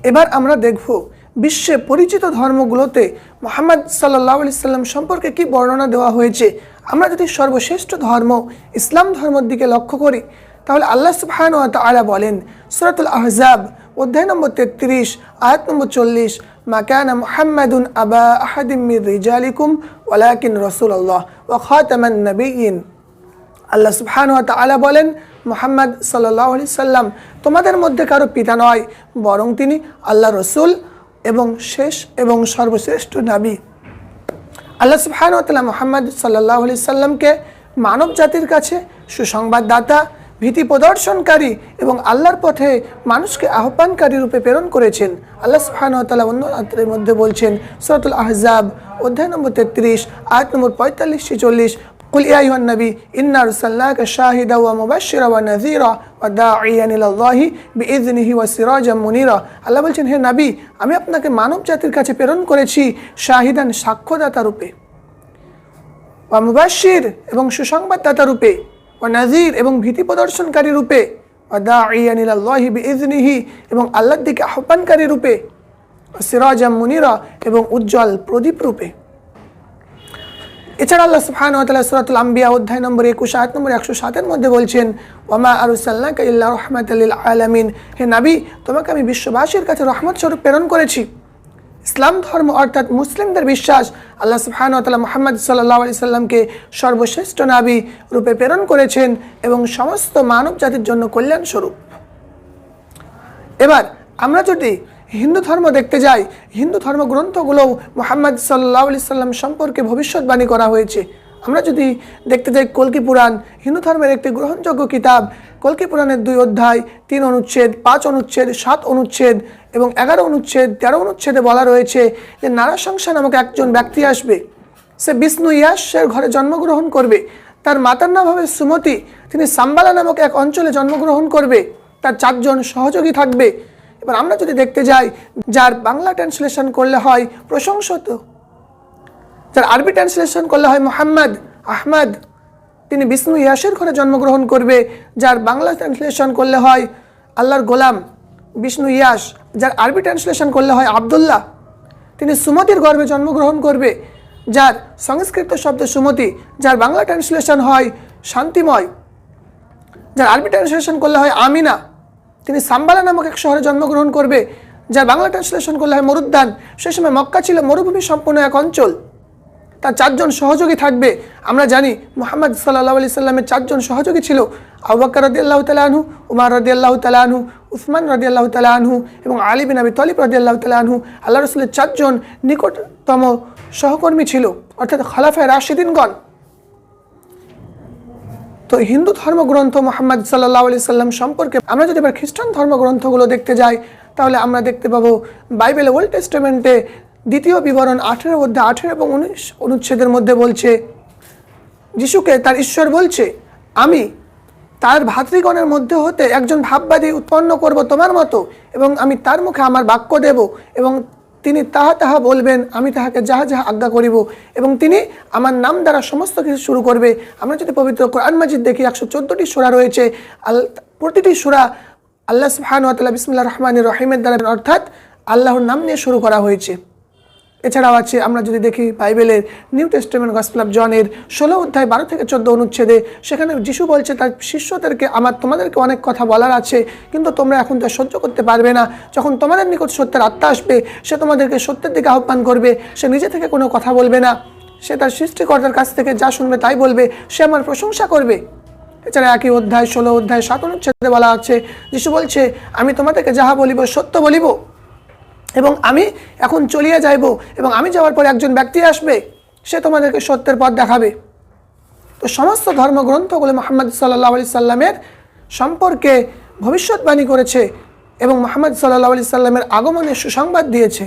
এবার আমরা দেখব বিশ্বে পরিচিত ধর্মগুলোতে মুহাম্মদ সাল্লাল্লাহু আলাইহি সাল্লাম সম্পর্কে কি বর্ণনা দেওয়া হয়েছে। আমরা যদি সর্বশ্রেষ্ঠ ধর্ম ইসলাম ধর্মের দিকে লক্ষ্য করি তাহলে আল্লাহ সুবহানাহু ওয়া তাআলা বলেন সূরাতুল আহজাব অধ্যায় নম্বর 33 আয়াত নম্বর 40, মা কানা মুহাম্মাদুন আবা আহাদিম মির রিজালিকুম ওয়ালাকিন রাসূলুল্লাহ ওয়া খাতামান নাবিয়্যিন। আল্লাহ সুবহানাহু ওয়া তাআলা বলেন মুহাম্মদ সাল্লাল্লাহু আলাইহি সাল্লাম তোমাদের মধ্যে কারো পিতা নয়, বরং তিনি আল্লাহ রসুল এবং শেষ এবং সর্বশ্রেষ্ঠ নবী। আল্লাহ সুবহানাহু ওয়া তাআলা মুহাম্মদ সাল্লাল্লাহু আলাইহি সাল্লামকে মানব জাতির কাছে সুসংবাদদাতা, ভীতি প্রদর্শনকারী এবং আল্লাহর পথে মানুষকে আহ্বানকারী রূপে প্রেরণ করেছেন। আল্লাহ সুবহানাহু ওয়া তাআলা অন্য আয়াতের মধ্যে বলছেন সূরাতুল আহজাব অধ্যায় নম্বর 33 আয়াত নম্বর 45-40, কুল ইয়া আইয়ুহান নবী ইন্না আরসালনাকা শাহিদাও ওয়া মুবাশশিরা ওয়া নাযীরা ওয়া দাঈয়ান ইলাল্লাহি বিইযনিহি ওয়া সিরাজাম মুনীরা। আল্লাহ বলছেন, হে নবী, আমি আপনাকে মানব জাতির কাছে প্রেরণ করেছি শাহিদান সাক্ষ্যদাতা রূপে, ওয়া মুবাশশির এবং সুসংবাদদাতা রূপে, ওয়া নাযীর এবং ভীতি প্রদর্শনকারী রূপে, ওয়া দাঈয়ান ইলাল্লাহি বিইযনিহি এবং আল্লাহর দিকে আহ্বানকারী রূপে, ওয়া সিরাজাম মুনীরা এবং উজ্জ্বল প্রদীপ রূপে। এছাড়া আল্লাহ সুবহানাহু ওয়া তাআলা সূরাতুল আম্বিয়া অধ্যায় নম্বর 21 আয়াত নম্বর 107 মধ্যে বলছেন ওয়ামা আরসালনাকা ইল্লা রাহমাতাল লিল আলামিন, হে নবী, তোমাকে আমি বিশ্ববাসীর কাছে রহমত স্বরূপ প্রেরণ করেছি। ইসলাম ধর্ম অর্থাৎ মুসলিমদের বিশ্বাস আল্লাহ সুবহানাহু ওয়া তাআলা মুহাম্মদ সাল্লাল্লাহু আলাইহি সাল্লামকে সর্বশ্রেষ্ঠ নবী রূপে প্রেরণ করেছেন এবং সমস্ত মানব জাতির জন্য কল্যাণ স্বরূপ। এবার আমরা যদি হিন্দু ধর্ম দেখতে যাই, হিন্দু ধর্মগ্রন্থগুলোও মুহাম্মদ সাল্লাল্লাহু আলাইহি সাল্লাম সম্পর্কে ভবিষ্যৎবাণী করা হয়েছে। আমরা যদি দেখতে যাই কল্কি পুরাণ, হিন্দু ধর্মের একটি গ্রহণযোগ্য কিতাব। কল্কি পুরাণের 2 অধ্যায় 3 অনুচ্ছেদ 5 অনুচ্ছেদ 7 অনুচ্ছেদ এবং 11 অনুচ্ছেদ 13 অনুচ্ছেদে বলা রয়েছে যে নারাশংসা নামক একজন ব্যক্তি আসবে, সে বিষ্ণু ইয়াসের ঘরে জন্মগ্রহণ করবে। তার মাতার নাম হবে সুমতি, তিনি সাম্বালা নামক এক অঞ্চলে জন্মগ্রহণ করবে, তার 4 জন সহযোগী থাকবে। এবার আমরা যদি দেখতে যাই, যার বাংলা ট্রান্সলেশন করলে হয় প্রশংসিত, যার আরবি ট্রান্সলেশন করলে হয় মোহাম্মদ আহমদ, তিনি বিষ্ণু ইয়াসের ঘরে জন্মগ্রহণ করবে। যার বাংলা ট্রান্সলেশন করলে হয় আল্লাহর গোলাম বিষ্ণু ইয়াস, যার আরবি ট্রান্সলেশন করলে হয় আবদুল্লাহ, তিনি সুমতির গর্ভে জন্মগ্রহণ করবে। যার সংস্কৃত শব্দ সুমতি, যার বাংলা ট্রান্সলেশন হয় শান্তিময়, যার আরবি ট্রান্সলেশন করলে হয় আমিনা, তিনি সাম্বালা নামক এক শহরে জন্মগ্রহণ করবে। যার বাংলা ট্রান্সলেশন করলে হয় মরুদ্যান, সে সময় মক্কা ছিল মরুভূমি সম্পন্ন এক অঞ্চল, তার 4 জন সহযোগী থাকবে। আমরা জানি মুহাম্মদ সাল্লাল্লাহু আলাইহি সাল্লামের 4 জন সহযোগী ছিল আবু বকর রাদিয়াল্লাহু তাআলা আনহু, উমর রাদিয়াল্লাহু তাআলা আনহু, উসমান রাদিয়াল্লাহু তাআলা আনহু এবং আলী বিন আবি তালিব রাদিয়াল্লাহু তাআলা আনহু। আল্লাহ রাসূলের 4 জন নিকটতম সহকর্মী ছিল, অর্থাৎ খলাফায়ে রাশিদিনগণ। তো হিন্দু ধর্মগ্রন্থ মুহাম্মদ সাল্লাল্লাহু আলাইহি সাল্লাম সম্পর্কে আমরা যদি এবার খ্রিস্টান ধর্মগ্রন্থগুলো দেখতে যাই তাহলে আমরা দেখতে পাবো বাইবেলে ওল্ড টেস্টামেন্টে 2য় বিবরণ 18 অধ্যায় 18 এবং 19 অনুচ্ছেদের মধ্যে বলছে, যিশুকে তার ঈশ্বর বলছে, আমি তার ভাতৃগণের মধ্যে হতে একজন ভাববাদী উৎপন্ন করব তোমার মতো, এবং আমি তার মুখে আমার বাক্য দেব এবং তিনি তাহা তাহা বলবেন, আমি তাহাকে যাহা যাহা আজ্ঞা করিব, এবং তিনি আমার নাম দ্বারা সমস্ত কিছু শুরু করবে। আমরা যদি পবিত্র কোরআন মাজিদ দেখি 114টি সূরা রয়েছে, প্রতিটি সূরা আল্লাহ সুবহানাহু ওয়া তাআলা বিসমিল্লাহির রহমানির রহিমের দ্বারা অর্থাৎ আল্লাহর নাম নিয়ে শুরু করা হয়েছে। এছাড়াও আছে আমরা যদি দেখি বাইবেলের নিউ টেস্টামেন্ট গসপেল অফ জনের 16 অধ্যায় 12 থেকে 14 অনুচ্ছেদে, সেখানে যিশু বলছে তার শিষ্যদেরকে, তোমাদেরকে অনেক কথা বলার আছে, কিন্তু তোমরা এখন তা সহ্য করতে পারবে না। যখন তোমাদের নিকট সত্যের আত্মা আসবে, সে তোমাদেরকে সত্যের দিকে আহ্বান করবে, সে নিজে থেকে কোনো কথা বলবে না, সে তার সৃষ্টিকর্তার কাছ থেকে যা শুনবে তাই বলবে, সে আমার প্রশংসা করবে। এছাড়া একই অধ্যায় 16 অধ্যায় 7 অনুচ্ছেদে বলা আছে, যিশু বলছে, আমি তোমাদেরকে যাহা বলিব সত্য বলিব, এবং আমি এখন চলিয়া যাইব, এবং আমি যাওয়ার পরে একজন ব্যক্তি আসবে, সে তোমাদেরকে সত্যের পথ দেখাবে। তো সমস্ত ধর্মগ্রন্থগুলো মুহাম্মদ সাল্লাল্লাহু আলাইহি সাল্লামের সম্পর্কে ভবিষ্যৎবাণী করেছে এবং মুহাম্মদ সাল্লাল্লাহু আলাইহি সাল্লামের আগমনের সুসংবাদ দিয়েছে।